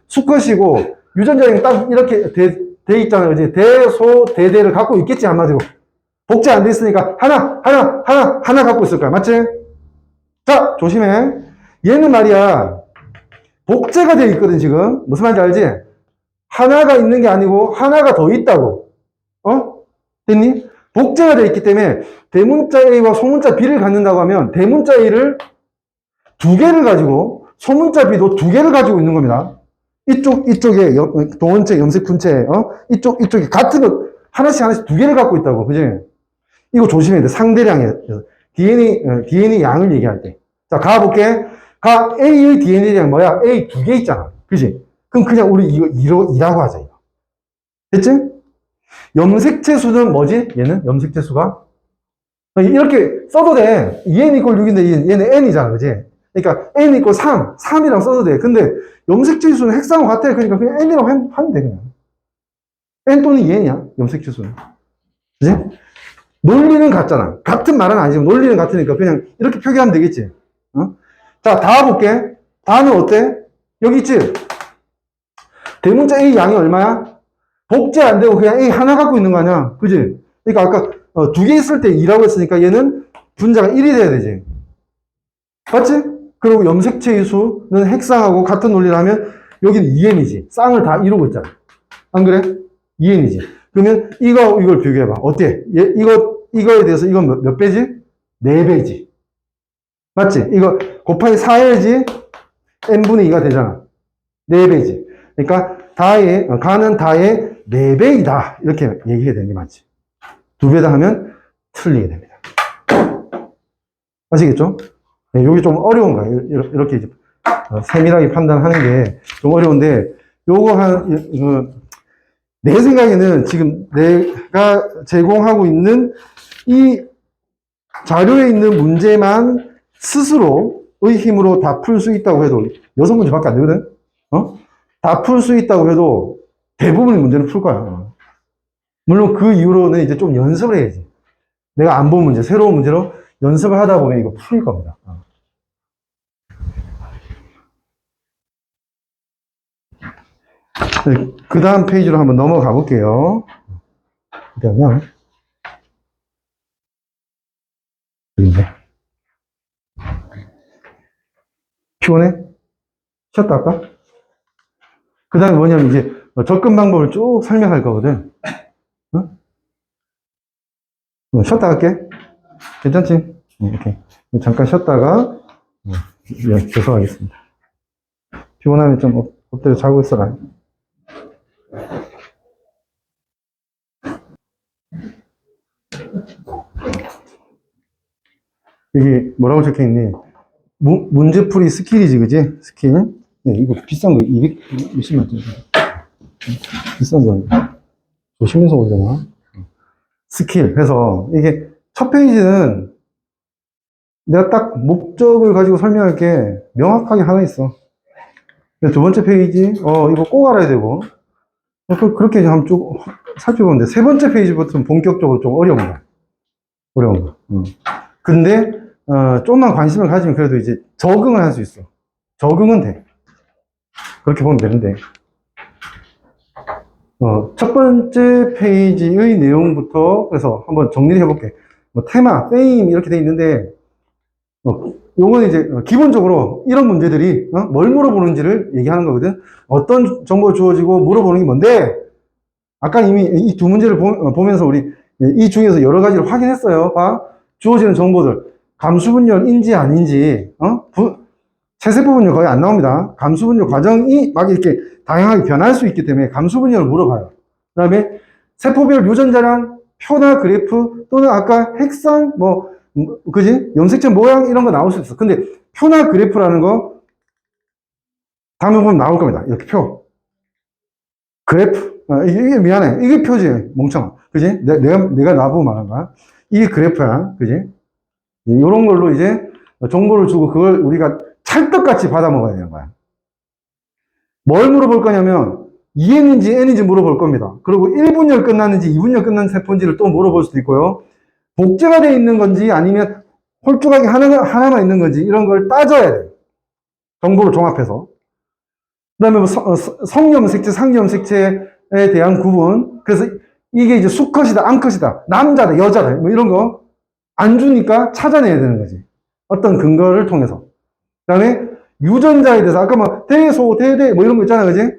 수컷이고, 유전자형이 딱 이렇게 돼 있잖아요. 그지? 대대를 갖고 있겠지, 한마디로. 복제 안 돼 있으니까 하나 갖고 있을 거야. 맞지? 자, 조심해. 얘는 말이야. 복제가 돼 있거든, 지금. 무슨 말인지 알지? 하나가 있는 게 아니고 하나가 더 있다고. 됐니? 복제가 되어 있기 때문에 대문자 A와 소문자 B를 갖는다고 하면 대문자 A를 2개를 가지고 소문자 B도 2개를 가지고 있는 겁니다. 이쪽에 도원체, 염색분체, 이쪽에 같은 거 하나씩 2개를 갖고 있다고. 그지? 이거 조심해야 돼. 상대량이에요. DNA 양을 얘기할 때. 자, 가볼게. A의 DNA량 뭐야? A 2개 있잖아. 그지? 그럼 그냥 우리 이거 2라고 하자, 이거. 됐지? 염색체 수는 뭐지? 얘는? 염색체 수가? 이렇게 써도 돼. 2n 이퀄 6인데 얘는 n이잖아. 그지? 그러니까 n 이퀄 3이랑 써도 돼. 근데 염색체 수는 핵상과 같아. 그러니까 그냥 n이라고 하면 돼, 그냥. n 또는 2n이야. 염색체 수는. 그지? 논리는 같잖아. 같은 말은 아니지만 논리는 같으니까 그냥 이렇게 표기하면 되겠지. 자, 다 볼게. 다는 어때? 여기 있지? 대문자 A 양이 얼마야? 복제 안 되고 그냥 A 하나 갖고 있는 거 아니야? 그지? 그러니까 아까 2개 있을 때 2라고 했으니까 얘는 분자가 1이 돼야 되지. 맞지? 그리고 염색체의 수는 핵상하고 같은 논리를 하면 여기는 2n이지. 쌍을 다 이루고 있잖아. 안 그래? 2n이지. 그러면 이걸 비교해봐. 어때? 이거에 대해서 이건 몇 배지? 4배지. 맞지? 이거 곱하기 4해야지 n분의 2가 되잖아. 4배지. 그러니까 가는 다의 4배이다. 이렇게 얘기가 되는 게 맞지. 2배다 하면 틀리게 됩니다. 아시겠죠? 네, 이게 좀 어려운 거예요. 이렇게 이제 세밀하게 판단하는 게 좀 어려운데, 내 생각에는 지금 내가 제공하고 있는 이 자료에 있는 문제만 스스로의 힘으로 다 풀 수 있다고 해도 6문제밖에 안 되거든? 다 풀 수 있다고 해도 대부분의 문제는 풀 거야. 물론 그 이후로는 이제 좀 연습을 해야지. 내가 안 본 문제, 새로운 문제로 연습을 하다 보면 이거 풀릴 겁니다. 그 다음 페이지로 한번 넘어가 볼게요. 그러면, 여기네. 피곤해? 쉬었다 할까? 그 다음에 뭐냐면 이제 접근 방법을 쭉 설명할 거거든. 응? 쉬었다 할게. 괜찮지? 이렇게. 잠깐 쉬었다가, 계속하겠습니다. 피곤하면 좀 엎드려 자고 있어라. 여기 뭐라고 적혀 있니? 문제풀이 스킬이지, 그지? 스킬. 네, 이거 비싼 거 220만 원. 비싼 거. 조심해서 오려나? 스킬. 그래서 이게 첫 페이지는 내가 딱 목적을 가지고 설명할 게 명확하게 하나 있어. 두 번째 페이지, 이거 꼭 알아야 되고. 그렇게 한번 쭉 살펴보면 돼. 세 번째 페이지부터는 본격적으로 좀 어려운 거야. 어려운 거. 근데, 좀만 관심을 가지면 그래도 이제 적응을 할 수 있어. 적응은 돼. 그렇게 보면 되는데. 첫 번째 페이지의 내용부터 그래서 한번 정리를 해볼게. 뭐, 테마, 페임 이렇게 돼 있는데, 요건 이제 기본적으로 이런 문제들이 뭘 물어보는지를 얘기하는 거거든. 어떤 정보가 주어지고 물어보는 게 뭔데? 아까 이미 이 두 문제를 보면서 우리 이 중에서 여러 가지를 확인했어요. 봐. 주어지는 정보들. 감수분열인지 아닌지, 체세포분열 거의 안 나옵니다. 감수분열 과정이 막 이렇게 다양하게 변할 수 있기 때문에 감수분열을 물어봐요. 그 다음에 세포별 유전자량, 표나 그래프, 또는 아까 핵상, 그지? 염색체 모양 이런 거 나올 수 있어. 근데 표나 그래프라는 거 다음에 보면 나올 겁니다. 이렇게 표. 그래프. 이게 미안해. 이게 표지. 멍청아. 그지? 내가 나보고 말한 거야. 이게 그래프야. 그지? 이런 걸로 이제 정보를 주고 그걸 우리가 찰떡같이 받아 먹어야 되는 거야. 뭘 물어볼 거냐면 EN인지 N인지 물어볼 겁니다. 그리고 1분열 끝났는지 2분열 끝난 세포인지를 또 물어볼 수도 있고요. 복제가 되어 있는 건지 아니면 홀쭉하게 하나만 있는 건지 이런 걸 따져야 돼요. 정보를 종합해서. 그 다음에 성염색체, 상염색체에 대한 구분. 그래서 이게 이제 수컷이다, 암컷이다, 남자다, 여자다, 뭐 이런 거 안 주니까 찾아내야 되는 거지. 어떤 근거를 통해서. 그 다음에 유전자에 대해서 아까 뭐 대소, 대대 뭐 이런 거 있잖아, 그지?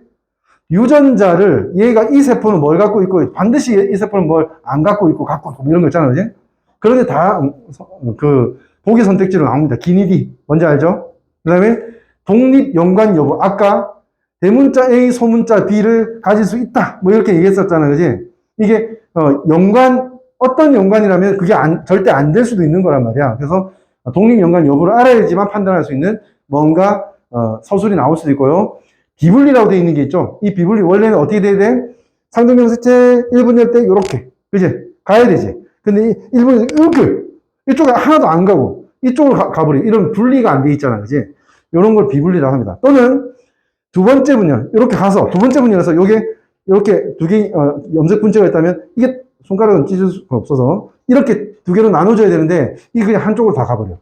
유전자를 얘가 이 세포는 뭘 갖고 있고 반드시 이 세포는 뭘 안 갖고 있고 이런 거 있잖아, 그지? 그런데 다 보기 선택지로 나옵니다. 기니디 뭔지 알죠? 그 다음에 독립 연관 여부. 아까 대문자 A, 소문자 B를 가질 수 있다. 뭐 이렇게 얘기했었잖아, 그지? 이게 어떤 연관이라면 그게 절대 안 될 수도 있는 거란 말이야. 그래서 독립 연관 여부를 알아야지만 판단할 수 있는 뭔가 서술이 나올 수도 있고요. 비분리라고 되어 있는 게 있죠. 이 비분리 원래는 어떻게 돼야 돼? 상정염색체 1분열 때 이렇게, 그지? 가야 되지. 근데 1분열 이렇게 이쪽에 하나도 안 가고 이쪽으로 가버려. 이런 분리가 안 돼 있잖아, 그지? 이런 걸 비분리라고 합니다. 또는 두 번째 분열 이렇게 가서 두 번째 분열에서 요게 이렇게 두 개 염색 분자가 있다면 이게 손가락은 찢을 수가 없어서 이렇게 두 개로 나눠줘야 되는데 이게 그냥 한쪽으로 다 가버려.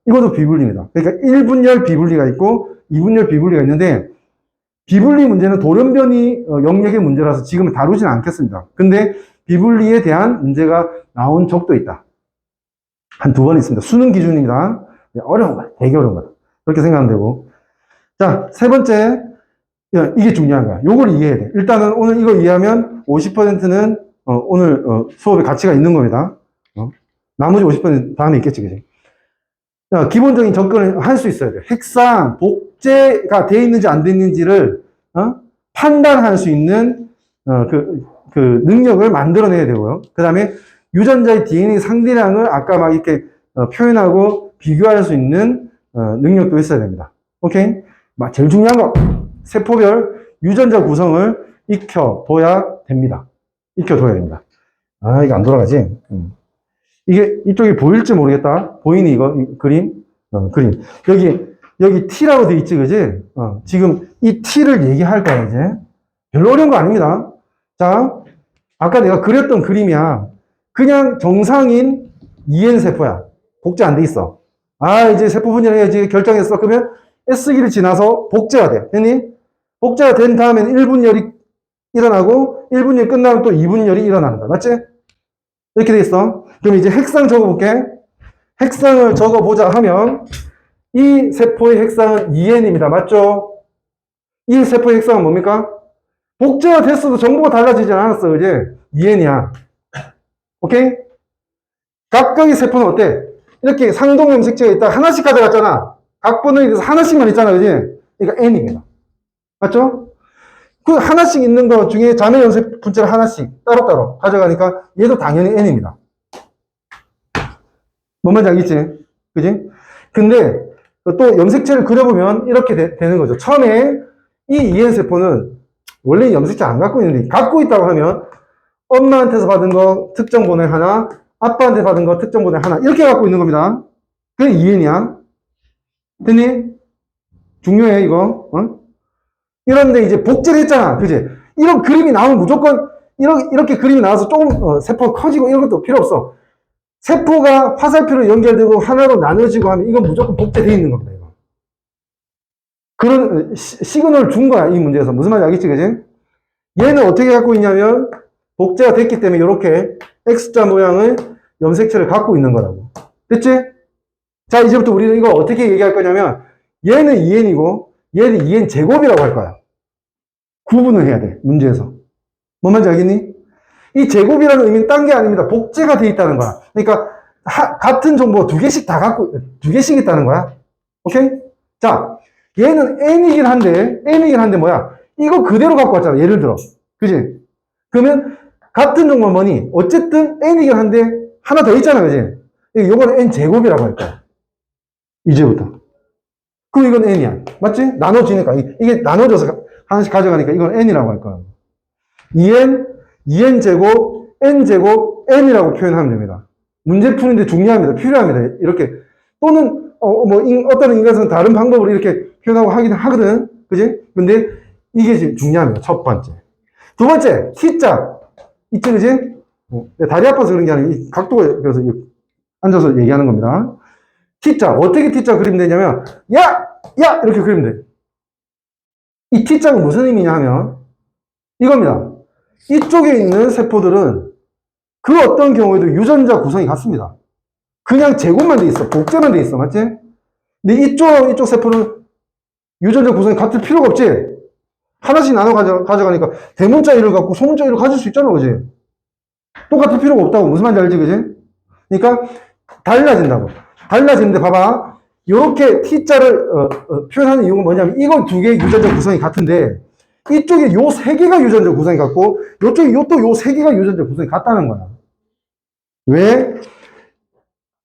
이것도 비분리입니다. 그러니까 1분열 비분리가 있고 2분열 비분리가 있는데 비분리 문제는 돌연변이 영역의 문제라서 지금은 다루지는 않겠습니다. 근데 비분리에 대한 문제가 나온 적도 있다. 한 두 번 있습니다. 수능 기준입니다. 어려운 거야. 되게 어려운 거다. 그렇게 생각하면 되고. 자, 세 번째. 이게 중요한 거야. 요걸 이해해야 돼. 일단은 오늘 이거 이해하면 50%는 오늘 수업에 가치가 있는 겁니다. 나머지 50% 다음에 있겠지, 그지? 자, 기본적인 접근을 할 수 있어야 돼. 핵상, 복제가 되어 있는지 안 되어 있는지를 판단할 수 있는 그 능력을 만들어내야 되고요. 그 다음에 유전자의 DNA 상대량을 아까 막 이렇게 표현하고 비교할 수 있는 능력도 있어야 됩니다. 오케이? 제일 중요한 거. 세포별 유전자 구성을 익혀둬야 됩니다. 익혀둬야 됩니다. 이거 안 돌아가지? 이게 이쪽이 보일지 모르겠다. 보이니 이거? 그림? 그림. 여기 T라고 돼 있지, 그지? 지금 이 T를 얘기할 거야, 이제. 별로 어려운 거 아닙니다. 자, 아까 내가 그렸던 그림이야. 그냥 정상인 EN세포야. 복제 안 돼 있어. 이제 세포 분열해야지 결정했어. 그러면 S기를 지나서 복제가 돼. 됐니? 복제가 된 다음에는 1분열이 일어나고 1분열 끝나면 또 2분열이 일어나는 거야. 맞지? 이렇게 돼 있어. 그럼 이제 핵상 적어볼게. 핵상을 적어보자 하면 이 세포의 핵상은 2N입니다. 맞죠? 이 세포의 핵상은 뭡니까? 복제가 됐어도 정보가 달라지지 않았어. 그지? 2N이야. 오케이? 각각의 세포는 어때? 이렇게 상동 염색체가 있다 하나씩 가져갔잖아. 각 번호에 서 하나씩만 있잖아. 그지? 그러니까 N입니다. 맞죠? 그 하나씩 있는 것 중에 자매 염색 분자를 하나씩 따로따로 가져가니까 얘도 당연히 N입니다. 뭔 말인지 알겠지? 그지? 근데 또 염색체를 그려보면 이렇게 되는 거죠. 처음에 이 EN 세포는 원래 염색체 안 갖고 있는데 갖고 있다고 하면 엄마한테서 받은 거 특정 번호에 하나, 아빠한테 받은 거 특정 번호에 하나 이렇게 갖고 있는 겁니다. 그게 EN이야. 됐니? 중요해 이거. 어? 이런데 이제 복제를 했잖아. 그지? 이런 그림이 나오면 무조건 이렇게 그림이 나와서 조금 세포가 커지고 이런 것도 필요 없어. 세포가 화살표로 연결되고 하나로 나눠지고 하면 이건 무조건 복제되어 있는 겁니다. 이거. 그런 시그널을 준 거야. 이 문제에서. 무슨 말인지 알겠지? 그지? 얘는 어떻게 갖고 있냐면 복제가 됐기 때문에 이렇게 X자 모양의 염색체를 갖고 있는 거라고. 됐지? 자, 이제부터 우리는 이거 어떻게 얘기할 거냐면 얘는 2N이고 얘는 2N 제곱이라고 할 거야. 구분을 해야 돼. 문제에서. 뭔 말인지 알겠니? 이 제곱이라는 의미는 딴 게 아닙니다. 복제가 돼 있다는 거야. 그러니까 같은 정보 두 개씩 두 개씩 있다는 거야. 오케이? 자, 얘는 N이긴 한데 뭐야? 이거 그대로 갖고 왔잖아. 예를 들어. 그지? 그러면 같은 정보는 뭐니? 어쨌든 N이긴 한데 하나 더 있잖아. 그지? 이거는 N 제곱이라고 할 거야. 이제부터. 그럼 이건 N이야. 맞지? 나눠지니까. 이게 나눠져서 하나씩 가져가니까 이건 N이라고 할 거야. 2N 제곱, N 제곱, N이라고 표현하면 됩니다. 문제 푸는데 중요합니다. 필요합니다. 이렇게. 또는, 어떤 인간은 다른 방법으로 이렇게 표현하고 하긴 하거든. 그지? 근데 이게 지금 중요합니다. 첫 번째. 두 번째, T자. 있지, 그지? 다리 아파서 그런 게 아니라 이 각도가, 그래서 앉아서 얘기하는 겁니다. T자. 어떻게 T자 그리면 되냐면, 야! 이렇게 그리면 돼. 이 T자가 무슨 의미냐 하면, 이겁니다. 이쪽에 있는 세포들은 그 어떤 경우에도 유전자 구성이 같습니다. 그냥 제곱만 돼 있어. 복제만 돼 있어. 맞지? 근데 이쪽 세포는 유전자 구성이 같을 필요가 없지? 하나씩 나눠 가져가니까 대문자 1을 갖고 소문자 1을 가질 수 있잖아. 그지? 똑같을 필요가 없다고. 무슨 말인지 알지? 그지? 그러니까 달라진다고. 달라지는데 봐봐. 이렇게 T자를 표현하는 이유가 뭐냐면 이건 두 개의 유전자 구성이 같은데 이쪽에 요 세 개가 유전자 구성이 같고 요쪽에 또 요 세 개가 유전자 구성이 같다는 거야. 왜?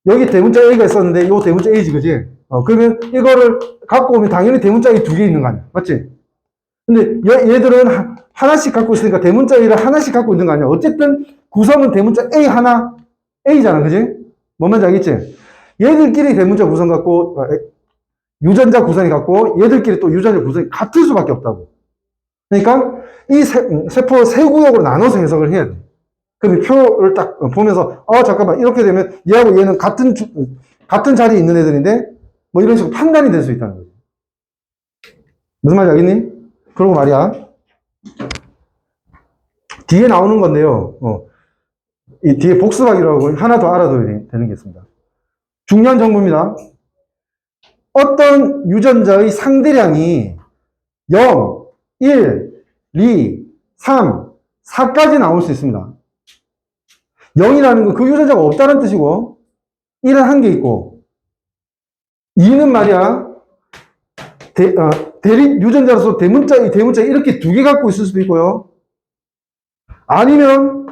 여기 대문자 A가 있었는데 요 대문자 A지, 그지? 그러면 이거를 갖고 오면 당연히 대문자 A 두 개 있는 거 아니야. 맞지? 근데 얘들은 하나씩 갖고 있으니까 대문자 A를 하나씩 갖고 있는 거 아니야. 어쨌든 구성은 대문자 A 하나 A잖아. 그지? 뭔 말인지 알겠지? 얘들끼리 대문자 구성 갖고 유전자 구성이 같고 얘들끼리 또 유전자 구성이 같을 수밖에 없다고. 그러니까 이 세포 세 구역으로 나눠서 해석을 해야 돼. 그럼 표를 딱 보면서 잠깐만 이렇게 되면 얘하고 얘는 같은 자리에 있는 애들인데 뭐 이런 식으로 판단이 될 수 있다는 거지. 무슨 말인지 알겠니? 그러고 말이야. 뒤에 나오는 건데요. 이 뒤에 복습하기라고 하나 더 알아둬야 되는 게 있습니다. 중요한 정보입니다. 어떤 유전자의 상대량이 0, 1, 2, 3, 4까지 나올 수 있습니다. 0이라는 건 그 유전자가 없다는 뜻이고 1은 한 개 있고 2는 말이야 대립 유전자로서 대문자 이렇게 두 개 갖고 있을 수도 있고요. 아니면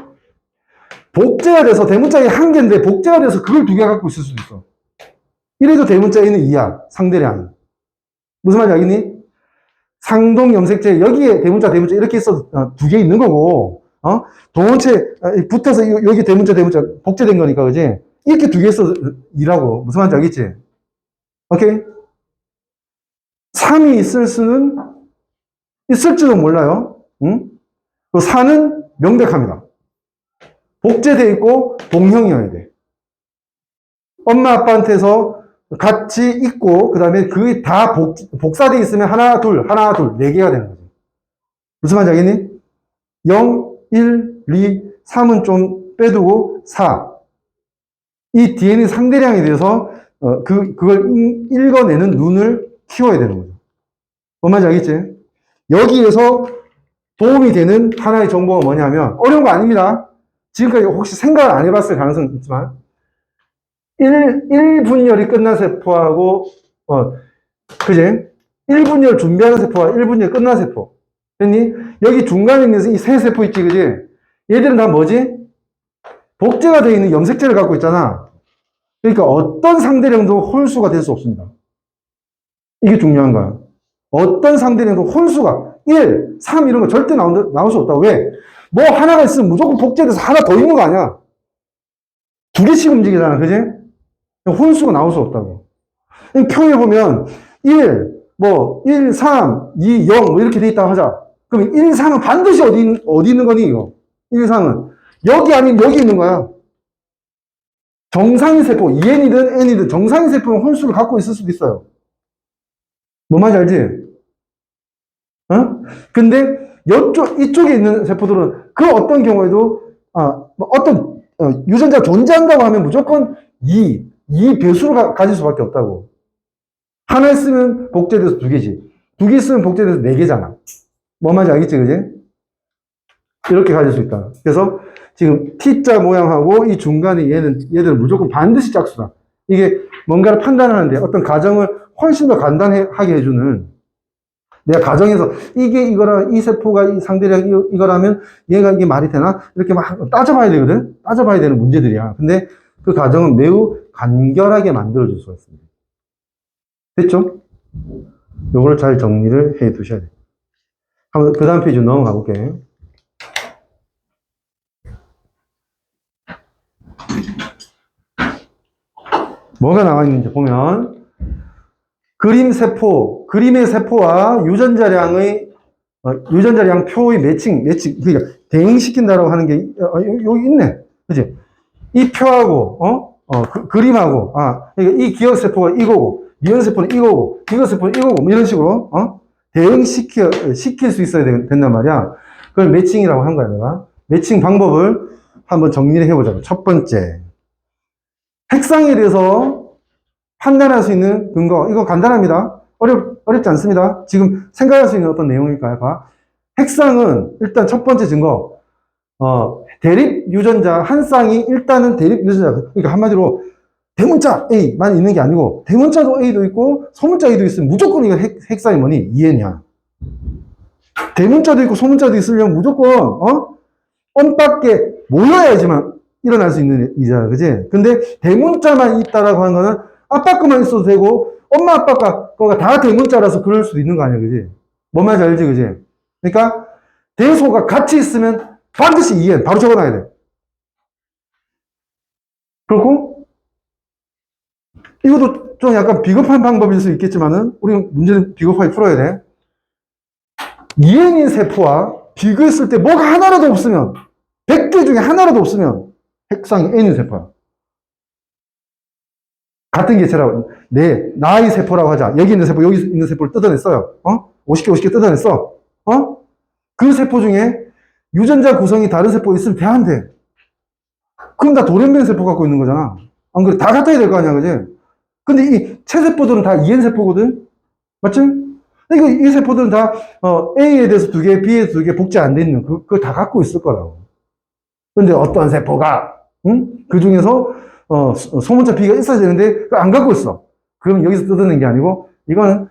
복제가 돼서 대문자 한 개인데 복제가 돼서 그걸 두 개 갖고 있을 수도 있어. 이래도 대문자 A는 2야. 상대량. 무슨 말인지 알겠니? 상동 염색체 여기에 대문자 이렇게 있어 두 개 있는 거고 동원체 붙어서 여기 대문자 복제된 거니까 그지? 이렇게 두 개 있어 2라고. 무슨 말인지 알겠지? 오케이? 3이 있을지도 몰라요. 응? 4는 명백합니다. 복제돼 있고 동형이어야 돼. 엄마 아빠한테서 같이 있고 그 다음에 그게 다 복사돼 있으면 하나 둘 4개가 되는 거지. 무슨 말인지 알겠니? 0, 1, 2, 3은 좀 빼두고 4. 이 DNA의 상대량에 대해서 그걸 읽어내는 눈을 키워야 되는 거죠. 뭔 말인지 알겠지? 여기에서 도움이 되는 하나의 정보가 뭐냐면, 어려운 거 아닙니다. 지금까지 혹시 생각을 안 해봤을 가능성이 있지만, 1분열이 끝난 세포하고, 그지? 1분열 준비하는 세포와 1분열 끝난 세포. 됐니? 여기 중간에 있는 이 세 세포 있지, 그지? 얘들은 다 뭐지? 복제가 되어 있는 염색체를 갖고 있잖아. 그러니까 어떤 상대량도 홀수가 될 수 없습니다. 이게 중요한 거야. 어떤 상대량도 홀수가 1, 3 이런 거 절대 나올 수 없다. 왜? 뭐 하나가 있으면 무조건 복제돼서 하나 더 있는 거 아니야. 두 개씩 움직이잖아. 그지? 홀수가 나올 수 없다고. 표에 보면 1, 3, 2, 0 뭐 이렇게 돼 있다고 하자. 그럼 1, 3은 반드시 어디 있는 거니 이거? 1, 3은 여기 아니면 여기 있는 거야. 정상인 세포, EN이든 N이든 정상인 세포는 홀수를 갖고 있을 수도 있어요. 뭐 말인지 알지? 근데 이쪽에 있는 세포들은 그 어떤 경우에도 어떤 유전자가 존재한다고 하면 무조건 2 배수를 가질 수밖에 없다고. 하나 있으면 복제돼서 두 개지. 두 개 있으면 복제돼서 네 개잖아. 뭐 말인지 알겠지, 그지? 이렇게 가질 수 있다. 그래서 지금 T자 모양하고 이 중간에 얘들은 무조건 반드시 짝수다. 이게 뭔가를 판단하는데 어떤 가정을 훨씬 더 간단하게 해주는, 내가 가정에서 이게 이거라, 이 세포가 이 상대량 이거라면 얘가 이게 말이 되나? 이렇게 막 따져봐야 되거든? 따져봐야 되는 문제들이야. 근데 그 가정은 매우 간결하게 만들어줄 수가 있습니다. 됐죠? 요걸 잘 정리를 해 두셔야 돼요. 한번 그 다음 페이지 넘어가 볼게요. 뭐가 나와 있는지 보면, 그림의 세포와 유전자량 표의 매칭, 그러니까 대응시킨다라고 하는 게, 여기 있네. 그지? 이 표하고, 그림하고, 그러니까 이 기억세포가 이거고, 미연세포는 이거고, 기억세포는 이거고, 뭐 이런 식으로, 시킬 수 있어야 된단 말이야. 그걸 매칭이라고 한 거야, 내가. 매칭 방법을 한번 정리를 해보자고. 첫 번째. 핵상에 대해서 판단할 수 있는 근거. 이거 간단합니다. 어렵지 않습니다. 지금 생각할 수 있는 어떤 내용일까요? 봐. 핵상은 일단 첫 번째 증거. 대립 유전자 한 쌍이 일단은 대립 유전자. 그러니까 한마디로 대문자 A만 있는 게 아니고 대문자도 A도 있고 소문자 A도 있으면 무조건 이거 핵상이 뭐니? EN이야. 대문자도 있고 소문자도 있으려면 무조건 언밖에 모여야지만 일어날 수 있는 일이잖아, 그지? 근데 대문자만 있다라고 하는 거는 아빠 거만 있어도 되고 엄마 아빠 거가 다 대문자라서 그럴 수도 있는 거 아니야, 그지? 뭔 말인지 알지, 그지? 그러니까 대소가 같이 있으면 반드시 EN 바로 적어놔야 돼. 그렇고 이것도 좀 약간 비겁한 방법일 수 있겠지만은 우리는 문제는 비겁하게 풀어야 돼. EN인 세포와 비교했을 때 뭐가 하나라도 없으면 100개 중에 하나라도 없으면 핵상이 N인 세포야. 같은 개체라고. 나의 세포라고 하자. 여기 있는 세포를 뜯어냈어요. 50개 뜯어냈어. 그 세포 중에 유전자 구성이 다른 세포 있으면 돼, 안 돼? 그럼 다 돌연변 세포 갖고 있는 거잖아. 안 그래? 다 같아야 될 거 아니야, 그지? 근데 이 체세포들은 다 EN 세포거든? 맞지? 그러니까 이 세포들은 다, A에 대해서 2개, B에 대해서 2개 복제 안 돼 있는, 그걸 다 갖고 있을 거라고. 근데 어떤 세포가, 그 중에서, 소문자 B가 있어야 되는데, 그걸 안 갖고 있어. 그럼 여기서 뜯어낸 게 아니고, 이거는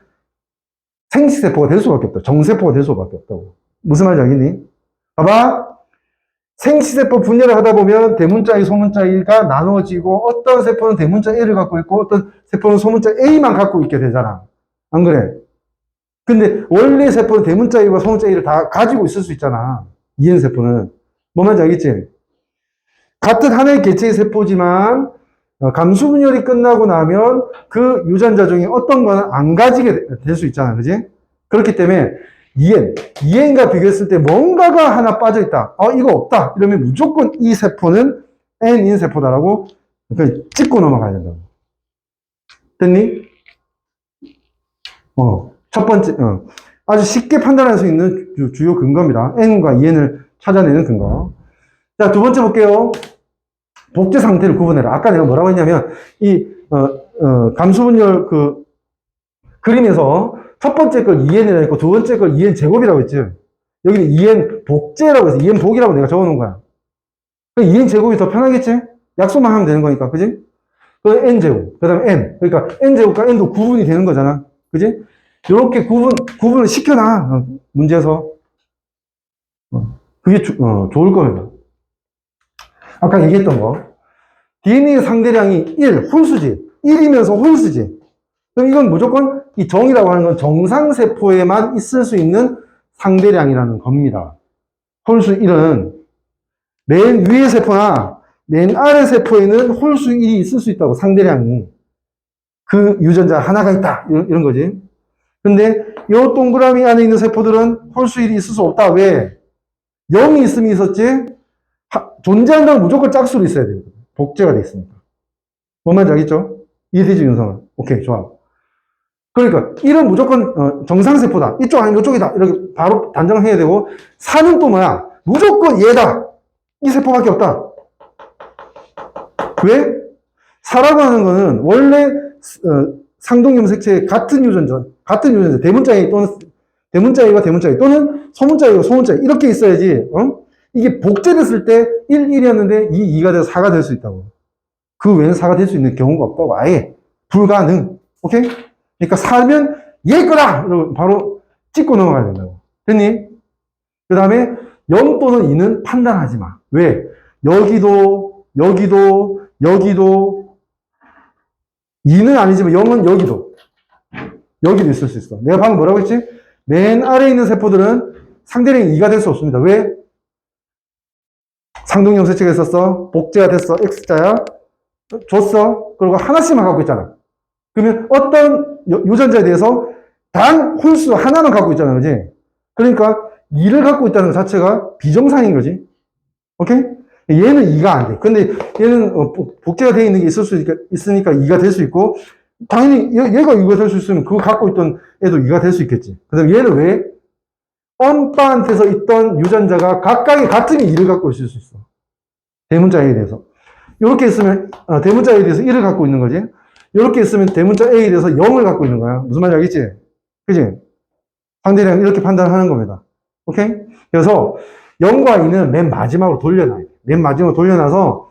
생시세포가 될 수밖에 없다. 정세포가 될 수밖에 없다고. 무슨 말인지 알겠니? 봐봐. 생시세포 분열을 하다 보면 대문자 A, 소문자 A가 나눠지고 어떤 세포는 대문자 A를 갖고 있고 어떤 세포는 소문자 A만 갖고 있게 되잖아. 안 그래? 근데 원래 세포는 대문자 A와 소문자 A를 다 가지고 있을 수 있잖아. EN 세포는. 뭐 말인지 알겠지? 같은 하나의 개체의 세포지만 감수 분열이 끝나고 나면 그 유전자 중에 어떤 거는 안 가지게 될 수 있잖아. 그지? 그렇기 때문에 EN과 비교했을 때 뭔가가 하나 빠져있다. 이거 없다. 이러면 무조건 이 세포는 N인 세포다라고 찍고 넘어가야 된다고. 됐니? 첫 번째, 아주 쉽게 판단할 수 있는 주요 근거입니다. N과 EN을 찾아내는 근거. 자, 두 번째 볼게요. 복제 상태를 구분해라. 아까 내가 뭐라고 했냐면, 감수분열 그림에서 첫 번째 걸 2n이라고 했고, 두 번째 걸 2n 제곱이라고 했지. 여기는 2n 복제라고 해서 2n 복이라고 내가 적어 놓은 거야. 2n 제곱이 더 편하겠지? 약속만 하면 되는 거니까, 그지? 그 n 제곱, 그 다음에 n. 그러니까 n 제곱과 n도 구분이 되는 거잖아. 그지? 이렇게 구분을 시켜놔. 문제에서. 그게 좋을 겁니다. 아까 얘기했던 거. DNA의 상대량이 1, 홀수지. 1이면서 홀수지. 그럼 이건 무조건 이 정이라고 하는 건 정상세포에만 있을 수 있는 상대량이라는 겁니다. 홀수 1은 맨 위의 세포나 맨 아래 세포에는 홀수 1이 있을 수 있다고, 상대량이. 그 유전자 하나가 있다. 이런 거지. 근데 이 동그라미 안에 있는 세포들은 홀수 1이 있을 수 없다. 왜? 0이 있으면 있었지, 존재한다면 무조건 짝수로 있어야 돼요. 복제가 돼 있으니까. 뭔 말인지 알겠죠? 이해되지, 윤성아? 오케이, 좋아. 그러니까 1은 무조건 정상세포다. 이쪽 아니면 이쪽이다. 이렇게 바로 단정해야 되고, 4는 또 뭐야? 무조건 얘다. 이 세포밖에 없다. 왜? 4라고 하는 거는 원래 상동염색체의 같은 유전자, 대문자 A 또는 대문자 A와 대문자 A 또는 소문자 A와 소문자 A 이렇게 있어야지, 이게 복제됐을 때 1, 1이었는데 2, 2가 돼서 4가 될 수 있다고. 그 외에는 4가 될 수 있는 경우가 없다고. 아예 불가능. 오케이? 그러니까 4면 얘 거다! 이러고 바로 찍고 넘어가야 된다고. 됐니? 그 다음에 0 또는 2는 판단하지 마. 왜? 여기도 2는 아니지만 0은 여기도 있을 수 있어. 내가 방금 뭐라고 했지? 맨 아래에 있는 세포들은 상대량이 2가 될 수 없습니다. 왜? 상동염색체가 있었어. 복제가 됐어. X자야. 줬어. 그리고 하나씩만 갖고 있잖아. 그러면 어떤 유전자에 대해서 단 홀수 하나만 갖고 있잖아. 그지? 그러니까 2를 갖고 있다는 것 자체가 비정상인 거지. 오케이? 얘는 2가 안 돼. 근데 얘는 복제가 되어 있는 게 있으니까 2가 될 수 있고, 당연히 얘가 2가 될 수 있으면 그거 갖고 있던 애도 2가 될 수 있겠지. 그 다음에 얘는 왜? 엄빠한테서 있던 유전자가 각각의 같으면 2를 갖고 있을 수 있어. 대문자 A에 대해서. 이렇게 있으면 대문자 A에 대해서 1을 갖고 있는 거지. 이렇게 있으면 대문자 A에 대해서 0을 갖고 있는 거야. 무슨 말인지 알겠지? 그지? 상대량 이렇게 판단하는 겁니다. 오케이? 그래서 0과 2는 맨 마지막으로 돌려놔야 돼. 맨 마지막으로 돌려놔서